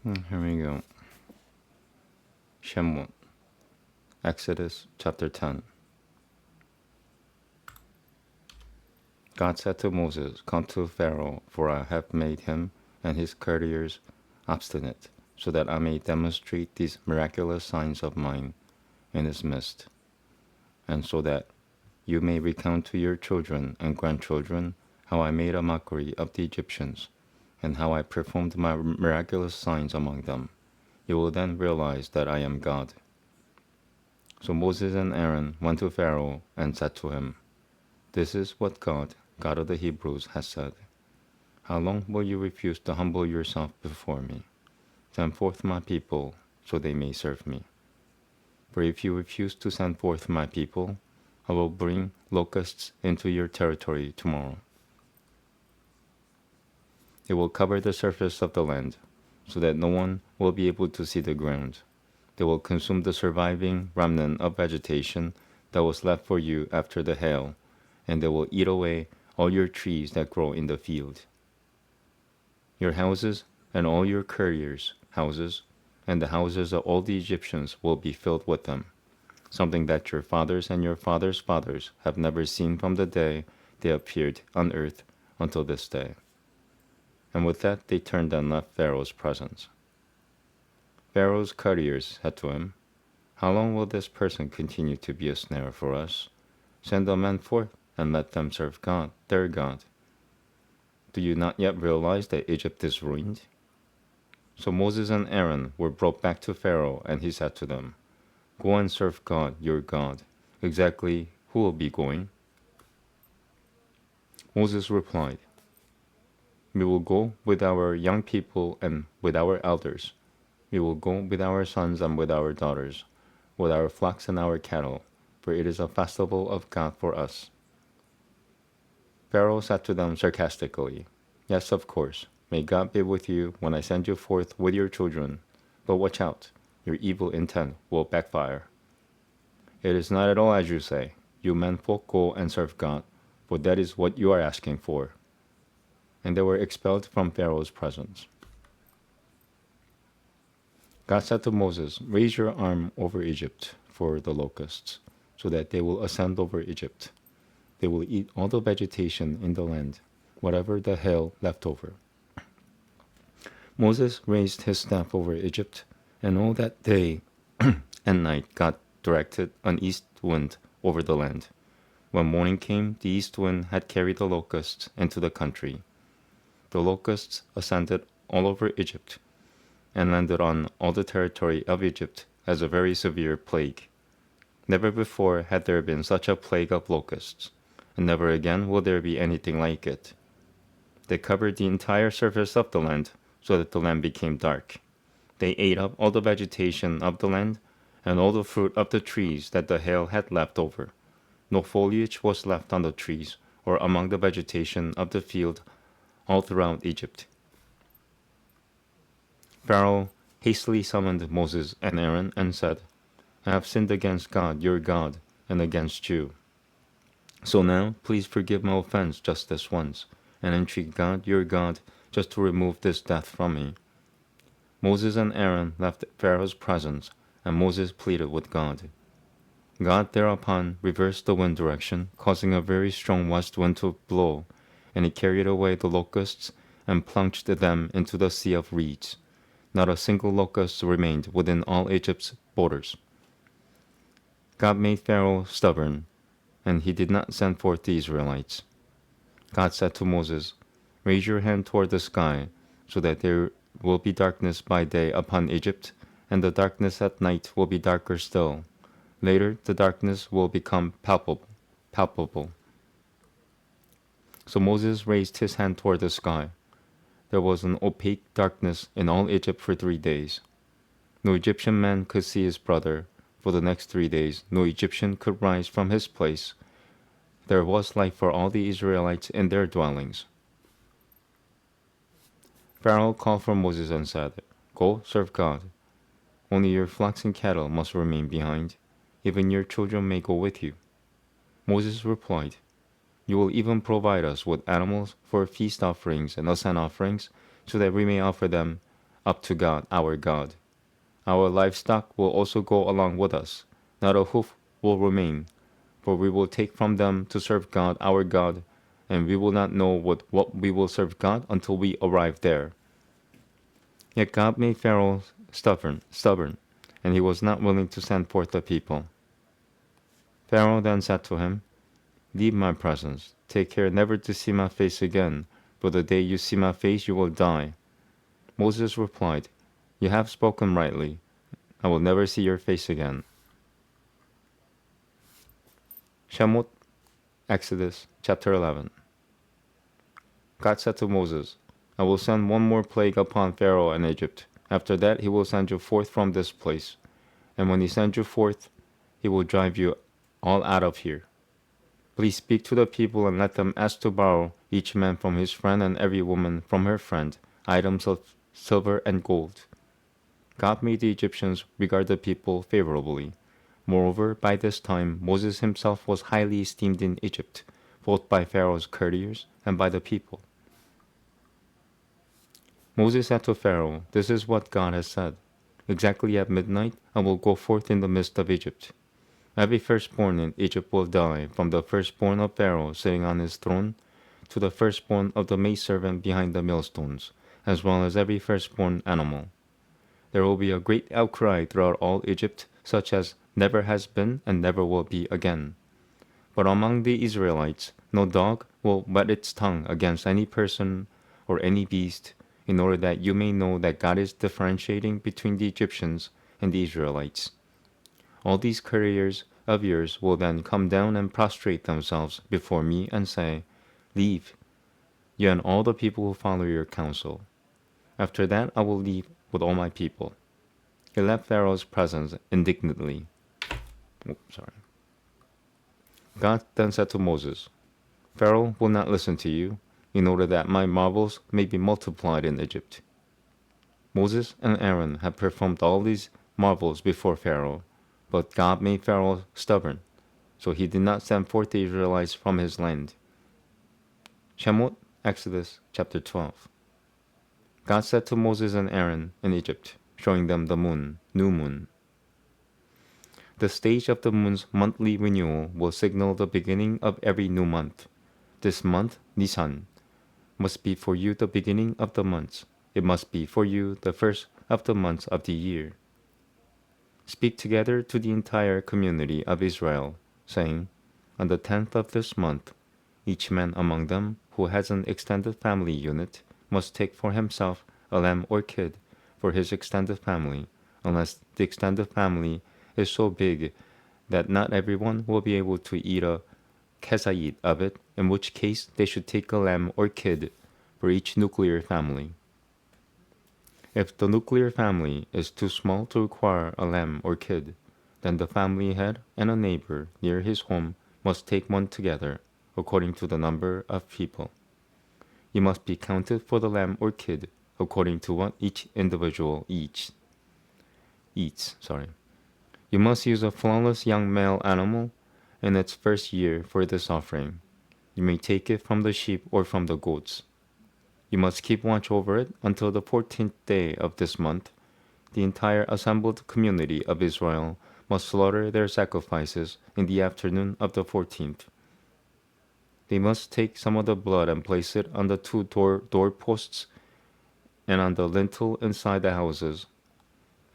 Here we go. Shemot, Exodus chapter 10. God said to Moses, "Come to Pharaoh, for I have made him and his courtiers obstinate, so that I may demonstrate these miraculous signs of mine in his midst, and so that you may recount to your children and grandchildren how I made a mockery of the Egyptians, and how I performed my miraculous signs among them. You will then realize that I am God." So Moses and Aaron went to Pharaoh and said to him, "This is what God of the Hebrews, has said. How long will you refuse to humble yourself before me? Send forth my people, so they may serve me. For if you refuse to send forth my people, I will bring locusts into your territory tomorrow. They will cover the surface of the land, so that no one will be able to see the ground. They will consume the surviving remnant of vegetation that was left for you after the hail, and they will eat away all your trees that grow in the field. Your houses and all your couriers' houses and the houses of all the Egyptians will be filled with them, something that your fathers and your fathers' fathers have never seen from the day they appeared on earth until this day." And with that they turned and left Pharaoh's presence. Pharaoh's courtiers said to him, "How long will this person continue to be a snare for us? Send the men forth and let them serve God, their God. Do you not yet realize that Egypt is ruined?" So Moses and Aaron were brought back to Pharaoh, and he said to them, "Go and serve God, your God." Exactly who will be going? Moses replied, "We will go with our young people and with our elders. We will go with our sons and with our daughters, with our flocks and our cattle, for it is a festival of God for us." Pharaoh said to them sarcastically, "Yes, of course. May God be with you when I send you forth with your children. But watch out. Your evil intent will backfire. It is not at all as you say. You menfolk go and serve God, for that is what you are asking for." And they were expelled from Pharaoh's presence. God said to Moses, "Raise your arm over Egypt for the locusts, so that they will ascend over Egypt. They will eat all the vegetation in the land, whatever the hail left over." Moses raised his staff over Egypt, and all that day and night God directed an east wind over the land. When morning came, the east wind had carried the locusts into the country. The locusts ascended all over Egypt, and landed on all the territory of Egypt as a very severe plague. Never before had there been such a plague of locusts, and never again will there be anything like it. They covered the entire surface of the land, so that the land became dark. They ate up all the vegetation of the land, and all the fruit of the trees that the hail had left over. No foliage was left on the trees, or among the vegetation of the field all throughout Egypt. Pharaoh hastily summoned Moses and Aaron and said, "I have sinned against God, your God, and against you. So now, please forgive my offense just this once, and entreat God, your God, just to remove this death from me." Moses and Aaron left Pharaoh's presence, and Moses pleaded with God. God thereupon reversed the wind direction, causing a very strong west wind to blow, and it carried away the locusts and plunged them into the sea of reeds. Not a single locust remained within all Egypt's borders. God made Pharaoh stubborn, and he did not send forth the Israelites. God said to Moses, "Raise your hand toward the sky, so that there will be darkness by day upon Egypt, and the darkness at night will be darker still. Later the darkness will become palpable." So Moses raised his hand toward the sky. There was an opaque darkness in all Egypt for 3 days. No Egyptian man could see his brother. For the next 3 days, no Egyptian could rise from his place. There was light for all the Israelites in their dwellings. Pharaoh called for Moses and said, "Go, serve God. Only your flocks and cattle must remain behind. Even your children may go with you." Moses replied, "You will even provide us with animals for feast offerings and ascent offerings, so that we may offer them up to God, our God. Our livestock will also go along with us. Not a hoof will remain, for we will take from them to serve God, our God, and we will not know what we will serve God until we arrive there. Yet God made Pharaoh stubborn, and he was not willing to send forth the people. Pharaoh then said to him, "Leave my presence. Take care never to see my face again, for the day you see my face you will die." Moses replied, "You have spoken rightly. I will never see your face again." Shemot, Exodus chapter 11. God said to Moses, "I will send one more plague upon Pharaoh and Egypt. After that he will send you forth from this place. And when he sends you forth, he will drive you all out of here. Please speak to the people and let them ask to borrow, each man from his friend and every woman from her friend, items of silver and gold." God made the Egyptians regard the people favorably. Moreover, by this time Moses himself was highly esteemed in Egypt, both by Pharaoh's courtiers and by the people. Moses said to Pharaoh, "This is what God has said. Exactly at midnight I will go forth in the midst of Egypt. Every firstborn in Egypt will die, from the firstborn of Pharaoh sitting on his throne to the firstborn of the maidservant behind the millstones, as well as every firstborn animal. There will be a great outcry throughout all Egypt, such as never has been and never will be again. But among the Israelites no dog will wet its tongue against any person or any beast, in order that you may know that God is differentiating between the Egyptians and the Israelites. All these couriers of yours will then come down and prostrate themselves before me and say, 'Leave, you and all the people who follow your counsel.' After that I will leave with all my people." He left Pharaoh's presence indignantly. God then said to Moses, "Pharaoh will not listen to you, in order that my marvels may be multiplied in Egypt." Moses and Aaron had performed all these marvels before Pharaoh, but God made Pharaoh stubborn, so he did not send forth the Israelites from his land. Shemot, Exodus chapter 12. God said to Moses and Aaron in Egypt, showing them the moon, new moon, "The stage of the moon's monthly renewal will signal the beginning of every new month. This month, Nisan, must be for you the beginning of the months. It must be for you the first of the months of the year. Speak together to the entire community of Israel, saying, 'On the 10th of this month, each man among them who has an extended family unit must take for himself a lamb or kid for his extended family, unless the extended family is so big that not everyone will be able to eat a kesayit of it, in which case they should take a lamb or kid for each nuclear family. If the nuclear family is too small to require a lamb or kid, then the family head and a neighbor near his home must take one together, according to the number of people. You must be counted for the lamb or kid according to what each individual eats. You must use a flawless young male animal in its first year for this offering. You may take it from the sheep or from the goats. You must keep watch over it until the 14th day of this month. The entire assembled community of Israel must slaughter their sacrifices in the afternoon of the 14th. They must take some of the blood and place it on the two doorposts and on the lintel inside the houses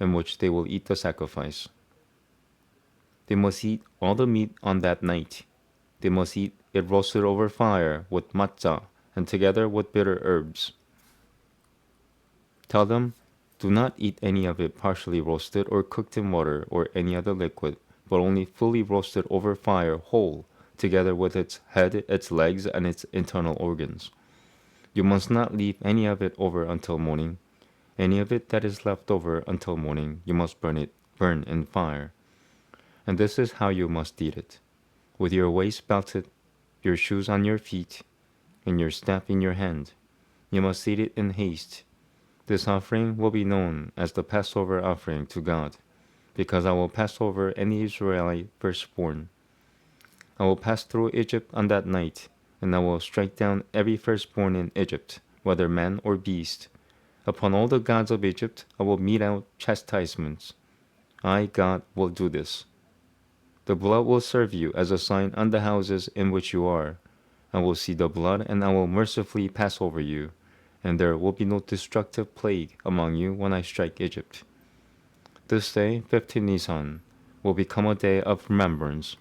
in which they will eat the sacrifice. They must eat all the meat on that night. They must eat it roasted over fire with matzah and together with bitter herbs. Tell them, do not eat any of it partially roasted or cooked in water or any other liquid, but only fully roasted over fire whole, together with its head, its legs, and its internal organs. You must not leave any of it over until morning. Any of it that is left over until morning, you must burn in fire. And this is how you must eat it: with your waist belted, your shoes on your feet, and your staff in your hand. You must eat it in haste. This offering will be known as the Passover offering to God, because I will pass over any Israelite firstborn. I will pass through Egypt on that night, and I will strike down every firstborn in Egypt, whether man or beast. Upon all the gods of Egypt I will mete out chastisements. I, God, will do this. The blood will serve you as a sign on the houses in which you are. I will see the blood, and I will mercifully pass over you, and there will be no destructive plague among you when I strike Egypt. This day, 15 Nisan, will become a day of remembrance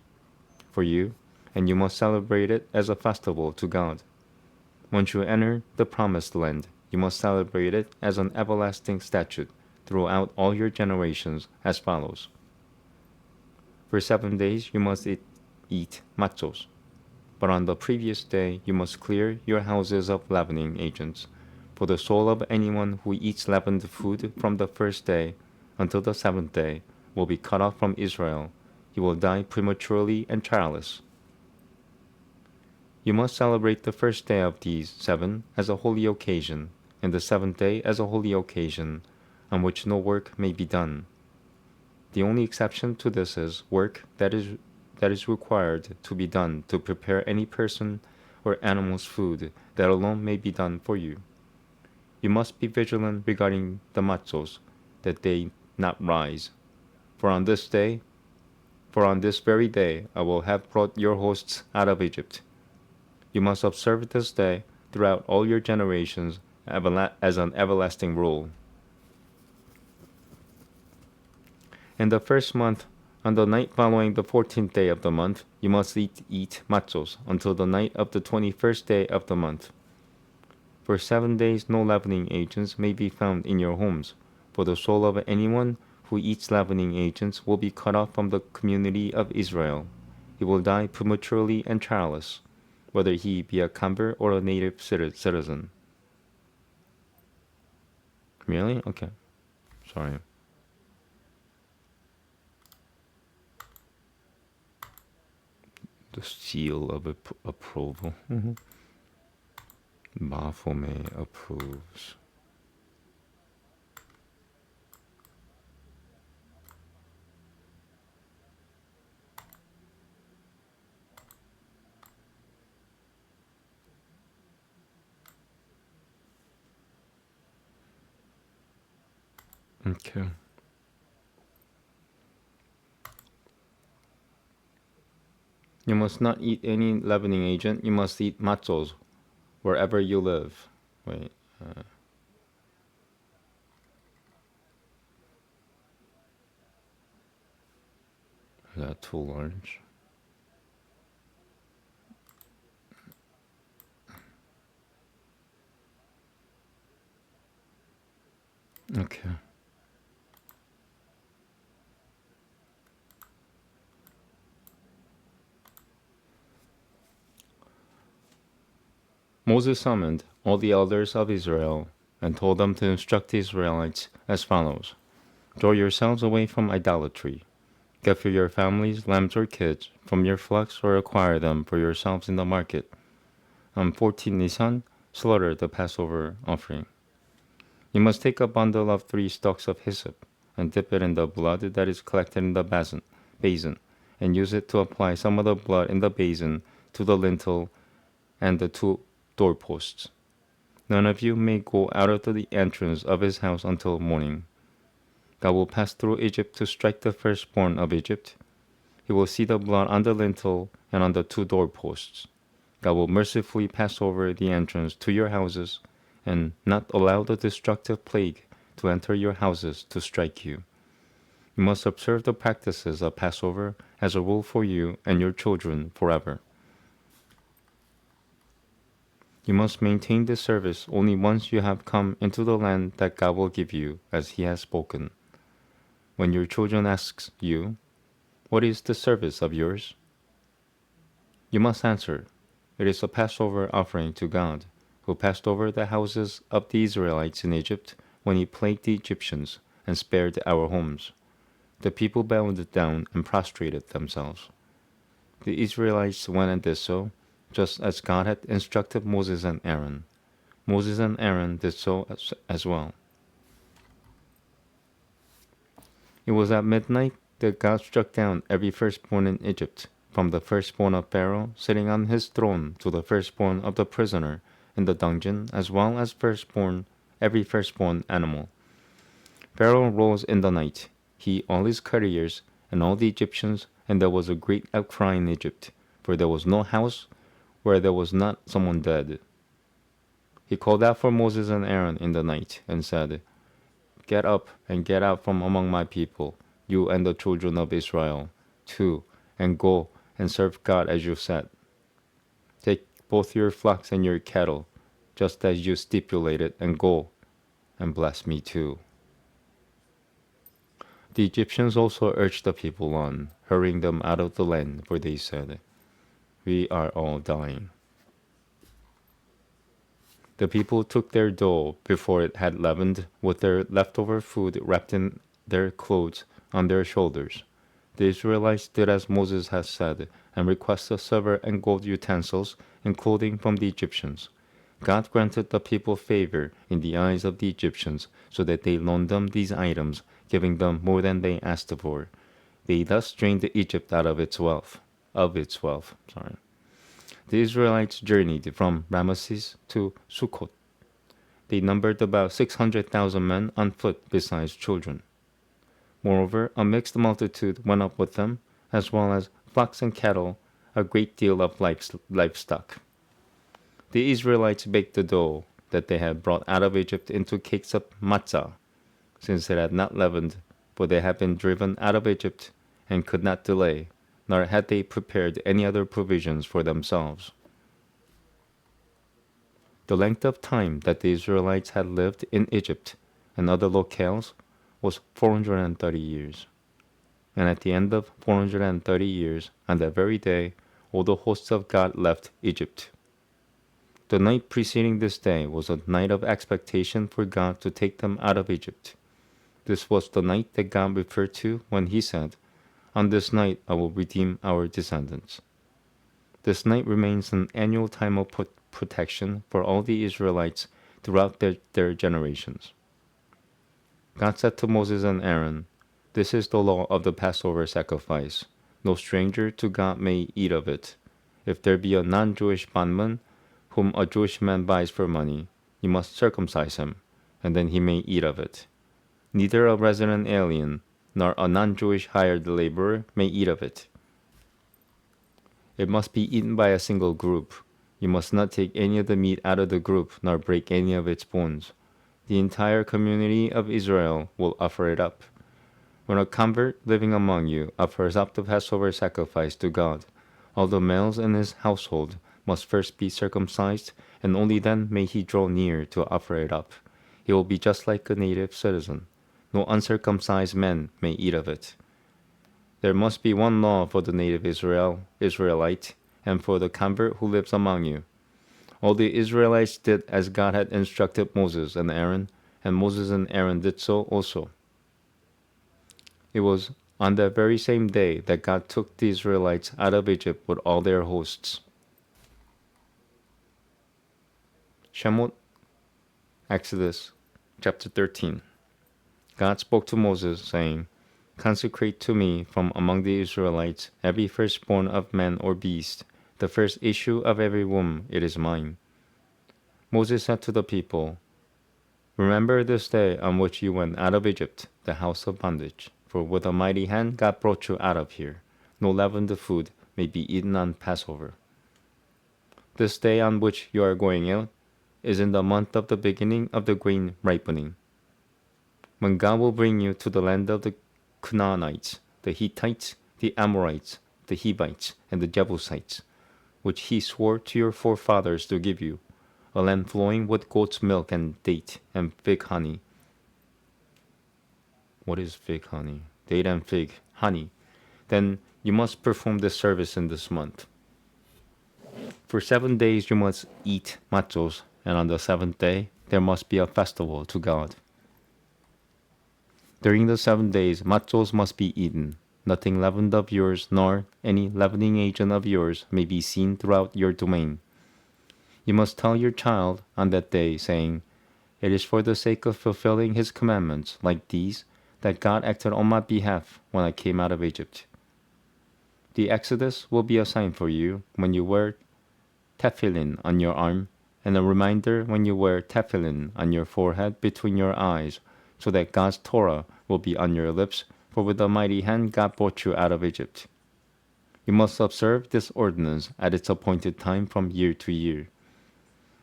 for you, and you must celebrate it as a festival to God. Once you enter the promised land, you must celebrate it as an everlasting statute throughout all your generations as follows. For 7 days you must eat matzos, but on the previous day you must clear your houses of leavening agents. For the soul of anyone who eats leavened food from the first day until the 7th day will be cut off from Israel. He will die prematurely and childless. You must celebrate the first day of these 7 as a holy occasion, and the 7th day as a holy occasion, on which no work may be done. The only exception to this is work that is required to be done to prepare any person or animal's food, that alone may be done for you. You must be vigilant regarding the matzos, that they not rise. For on this very day, I will have brought your hosts out of Egypt. You must observe this day throughout all your generations as an everlasting rule. In the first month, on the night following the 14th day of the month, you must eat matzos until the night of the 21st day of the month. For 7 days no leavening agents may be found in your homes, for the soul of anyone who eats leavening agents will be cut off from the community of Israel. He will die prematurely and childless, whether he be a convert or a native citizen. Really? Okay. Sorry. The seal of approval. Baphomet approves. Okay. You must not eat any leavening agent. You must eat matzos wherever you live. Wait. Is that too large? Okay. Moses summoned all the elders of Israel and told them to instruct the Israelites as follows. Draw yourselves away from idolatry. Get for your families lambs or kids from your flocks, or acquire them for yourselves in the market. On 14 Nisan, slaughter the Passover offering. You must take a bundle of 3 stalks of hyssop and dip it in the blood that is collected in the basin, and use it to apply some of the blood in the basin to the lintel and the 2 doorposts. None of you may go out of the entrance of his house until morning. God will pass through Egypt to strike the firstborn of Egypt. He will see the blood on the lintel and on the 2 doorposts. God will mercifully pass over the entrance to your houses and not allow the destructive plague to enter your houses to strike you. You must observe the practices of Passover as a rule for you and your children forever. You must maintain this service only once you have come into the land that God will give you, as he has spoken. When your children ask you, "What is the service of yours?" you must answer, "It is a Passover offering to God, who passed over the houses of the Israelites in Egypt when he plagued the Egyptians and spared our homes." The people bowed down and prostrated themselves. The Israelites went and did so, just as God had instructed Moses and Aaron. Moses and Aaron did so as well. It was at midnight that God struck down every firstborn in Egypt, from the firstborn of Pharaoh sitting on his throne to the firstborn of the prisoner in the dungeon, as well as firstborn every firstborn animal. Pharaoh rose in the night, he, all his couriers, and all the Egyptians, and there was a great outcry in Egypt, for there was no house where there was not someone dead. He called out for Moses and Aaron in the night, and said, Get up and get out from among my people, you and the children of Israel, too, and go and serve God as you said. Take both your flocks and your cattle, just as you stipulated, and go and bless me too. The Egyptians also urged the people on, hurrying them out of the land, for they said, We are all dying. The people took their dough before it had leavened, with their leftover food wrapped in their clothes on their shoulders. The Israelites did as Moses had said, and requested silver and gold utensils and clothing from the Egyptians. God granted the people favor in the eyes of the Egyptians, so that they loaned them these items, giving them more than they asked for. They thus drained Egypt out of its wealth. The Israelites journeyed from Ramesses to Sukkot. They numbered about 600,000 men on foot, besides children. Moreover, a mixed multitude went up with them, as well as flocks and cattle, a great deal of livestock. The Israelites baked the dough that they had brought out of Egypt into cakes of matzah, since it had not leavened, for they had been driven out of Egypt and could not delay, nor had they prepared any other provisions for themselves. The length of time that the Israelites had lived in Egypt and other locales was 430 years. And at the end of 430 years, on that very day, all the hosts of God left Egypt. The night preceding this day was a night of expectation for God to take them out of Egypt. This was the night that God referred to when he said, On this night I will redeem our descendants. This night remains an annual time of protection for all the Israelites throughout their generations. God said to Moses and Aaron, This is the law of the Passover sacrifice. No stranger to God may eat of it. If there be a non-Jewish bondman whom a Jewish man buys for money, you must circumcise him, and then he may eat of it. Neither a resident alien nor a non-Jewish hired laborer may eat of it. It must be eaten by a single group. You must not take any of the meat out of the group, nor break any of its bones. The entire community of Israel will offer it up. When a convert living among you offers up the Passover sacrifice to God, all the males in his household must first be circumcised, and only then may he draw near to offer it up. He will be just like a native citizen. No uncircumcised man may eat of it. There must be one law for the native Israelite, and for the convert who lives among you. All the Israelites did as God had instructed Moses and Aaron, and Moses and Aaron did so also. It was on that very same day that God took the Israelites out of Egypt with all their hosts. Shemot, Exodus, chapter 13. God spoke to Moses, saying, Consecrate to me from among the Israelites every firstborn of man or beast, the first issue of every womb, it is mine. Moses said to the people, Remember this day on which you went out of Egypt, the house of bondage, for with a mighty hand God brought you out of here. No leavened food may be eaten on Passover. This day on which you are going out is in the month of the beginning of the grain ripening, when God will bring you to the land of the Canaanites, the Hittites, the Amorites, the Hivites, and the Jebusites, which he swore to your forefathers to give you, a land flowing with goat's milk and date and fig honey. What is fig honey? Date and fig honey. Then you must perform this service in this month. For 7 days you must eat matzos, and on the seventh day there must be a festival to God. During the 7 days matzos must be eaten. Nothing leavened of yours, nor any leavening agent of yours may be seen throughout your domain. You must tell your child on that day, saying, It is for the sake of fulfilling his commandments like these that God acted on my behalf when I came out of Egypt. The Exodus will be a sign for you when you wear tefillin on your arm and a reminder when you wear tefillin on your forehead between your eyes, so that God's Torah will be on your lips, for with a mighty hand God brought you out of Egypt. You must observe this ordinance at its appointed time from year to year.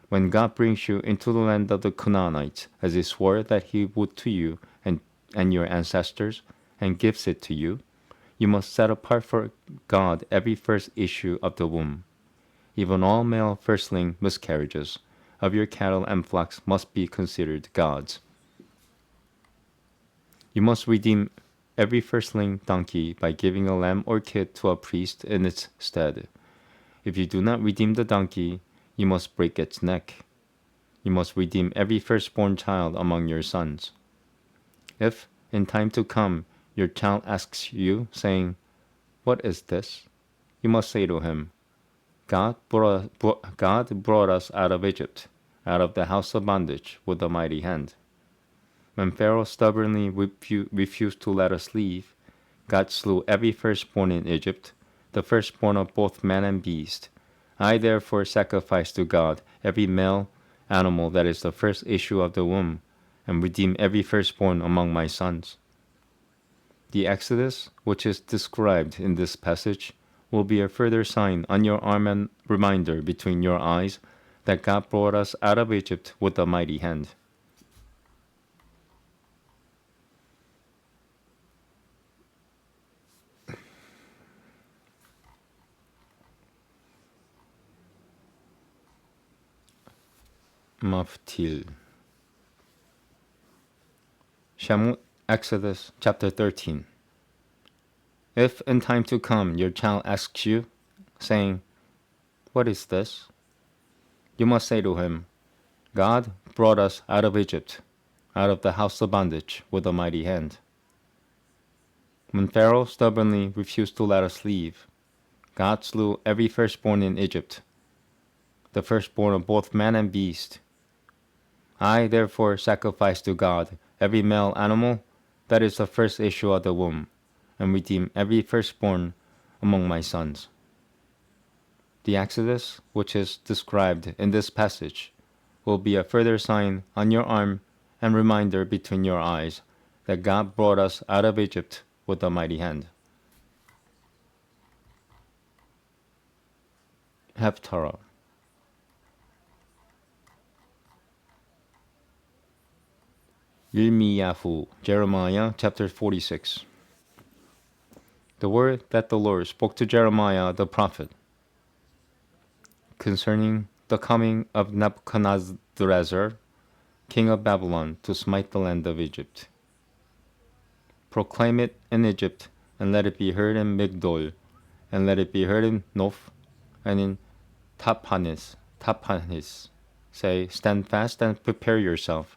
When God brings you into the land of the Canaanites, as he swore that he would to you and your ancestors, and gives it to you, you must set apart for God every first issue of the womb. Even all male firstling miscarriages of your cattle and flocks must be considered God's. You must redeem every firstling donkey by giving a lamb or kid to a priest in its stead. If you do not redeem the donkey, you must break its neck. You must redeem every firstborn child among your sons. If, in time to come, your child asks you, saying, "What is this?" you must say to him, God brought us out of Egypt, out of the house of bondage, with a mighty hand. When Pharaoh stubbornly refused to let us leave, God slew every firstborn in Egypt, the firstborn of both man and beast. I therefore sacrifice to God every male animal that is the first issue of the womb, and redeem every firstborn among my sons. The Exodus, which is described in this passage, will be a further sign on your arm and reminder between your eyes that God brought us out of Egypt with a mighty hand. Maftil. Shemot, Exodus chapter 13. If in time to come your child asks you, saying, "What is this?" you must say to him, God brought us out of Egypt, out of the house of bondage, with a mighty hand. When Pharaoh stubbornly refused to let us leave, God slew every firstborn in Egypt, the firstborn of both man and beast. I therefore sacrifice to God every male animal that is the first issue of the womb, and redeem every firstborn among my sons. The Exodus, which is described in this passage, will be a further sign on your arm and reminder between your eyes that God brought us out of Egypt with a mighty hand. Haftarah. Yirmiyahu, Jeremiah chapter 46. The word that the Lord spoke to Jeremiah the prophet concerning the coming of Nebuchadnezzar, king of Babylon, to smite the land of Egypt. Proclaim it in Egypt, and let it be heard in Migdol, and let it be heard in Noph, and in Tahpanhes. Say, stand fast and prepare yourself,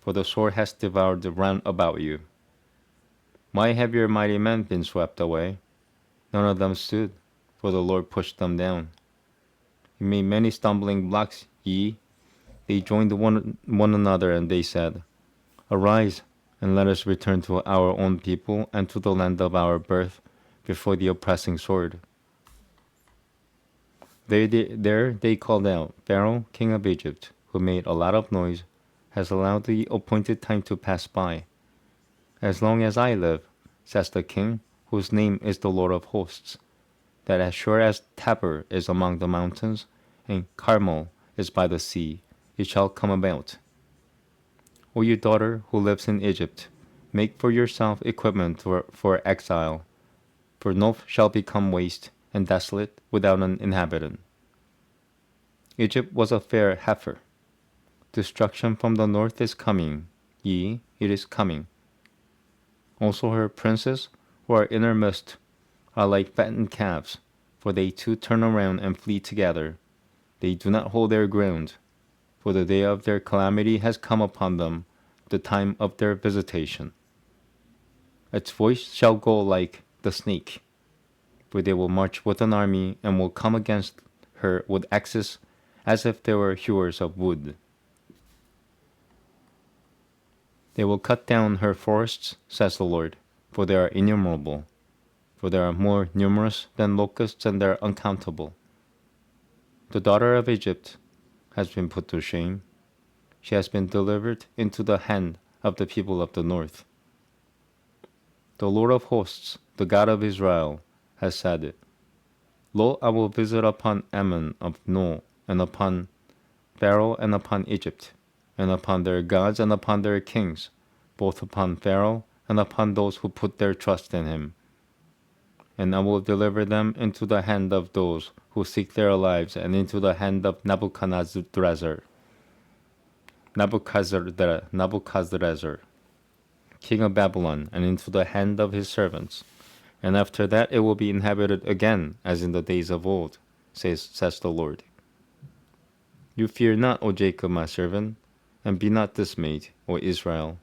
for the sword has devoured the round about you. Why have your mighty men been swept away? None of them stood, for the Lord pushed them down. He made many stumbling blocks, They joined one another, and they said, Arise, and let us return to our own people and to the land of our birth before the oppressing sword. There they called out, Pharaoh, king of Egypt, who made a lot of noise, has allowed the appointed time to pass by. As long as I live, says the king, whose name is the Lord of hosts, that as sure as Tabor is among the mountains, and Carmel is by the sea, it shall come about. O you daughter who lives in Egypt, make for yourself equipment for exile, for Noph shall become waste and desolate without an inhabitant. Egypt was a fair heifer. Destruction from the north is coming, it is coming. Also her princes, who are innermost, are like fattened calves, for they too turn around and flee together. They do not hold their ground, for the day of their calamity has come upon them, the time of their visitation. Its voice shall go like the snake, for they will march with an army and will come against her with axes, as if they were hewers of wood. They will cut down her forests, says the Lord, for they are innumerable, for they are more numerous than locusts, and they are uncountable. The daughter of Egypt, has been put to shame. She has been delivered into the hand of the people of the north. The Lord of hosts, the God of Israel, has said it. Lo, I will visit upon Ammon of No, and upon Pharaoh, and upon Egypt, and upon their gods, and upon their kings, both upon Pharaoh, and upon those who put their trust in him. And I will deliver them into the hand of those who seek their lives, and into the hand of Nebuchadnezzar, king of Babylon, and into the hand of his servants. And after that it will be inhabited again, as in the days of old, says the Lord. You fear not, O Jacob, my servant, and be not dismayed, O Israel.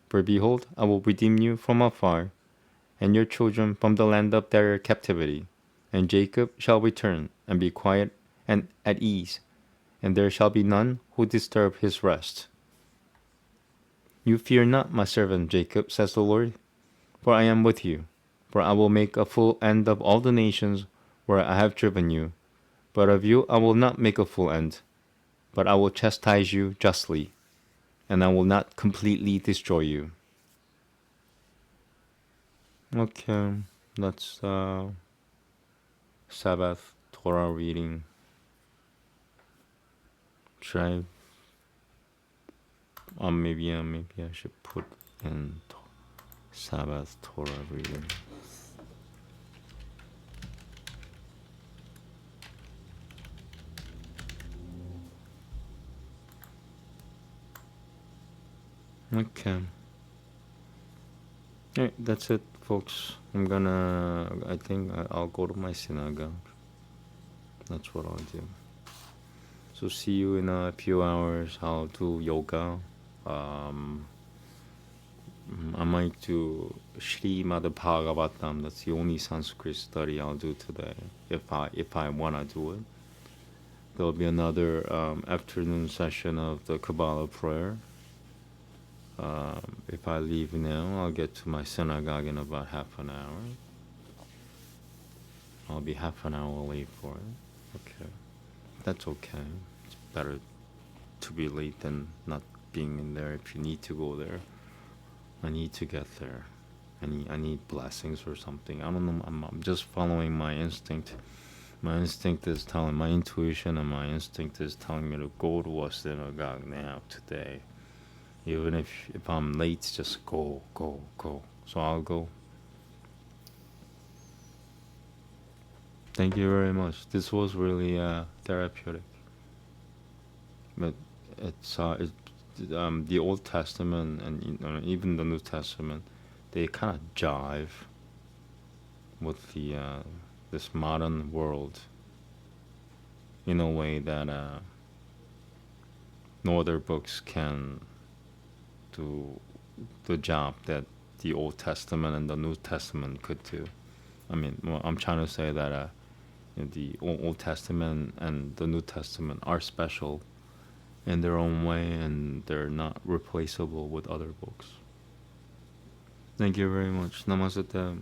For behold, I will redeem you from afar, and your children from the land of their captivity. And Jacob shall return, and be quiet and at ease, and there shall be none who disturb his rest. You fear not, my servant Jacob, says the Lord, for I am with you. For I will make a full end of all the nations where I have driven you. But of you I will not make a full end, but I will chastise you justly, and I will not completely destroy you. Okay, that's Sabbath Torah reading. Should I? Maybe I should put in Sabbath Torah reading. Okay. Alright, that's it, folks. I think I'll go to my synagogue. That's what I'll do. So see you in a few hours. I'll do yoga. I might do Srimad Bhagavatam. That's the only Sanskrit study I'll do today, if I wanna do it. There'll be another afternoon session of the Kabbalah prayer. If I leave now, I'll get to my synagogue in about half an hour. I'll be half an hour late for it. Okay. That's okay. It's better to be late than not being in there. If you need to go there, I need to get there. I need blessings or something. I don't know. I'm just following my instinct. My instinct is telling, my intuition and my instinct is telling me to go to a synagogue now today. Even if I'm late, just go. So I'll go. Thank you very much. This was really therapeutic. But it's the Old Testament and even the New Testament, they kind of jive with the this modern world in a way that no other books can do the job that the Old Testament and the New Testament could do. I mean, well, I'm trying to say that the Old Testament and the New Testament are special in their own way, and they're not replaceable with other books. Thank you very much. Namaste.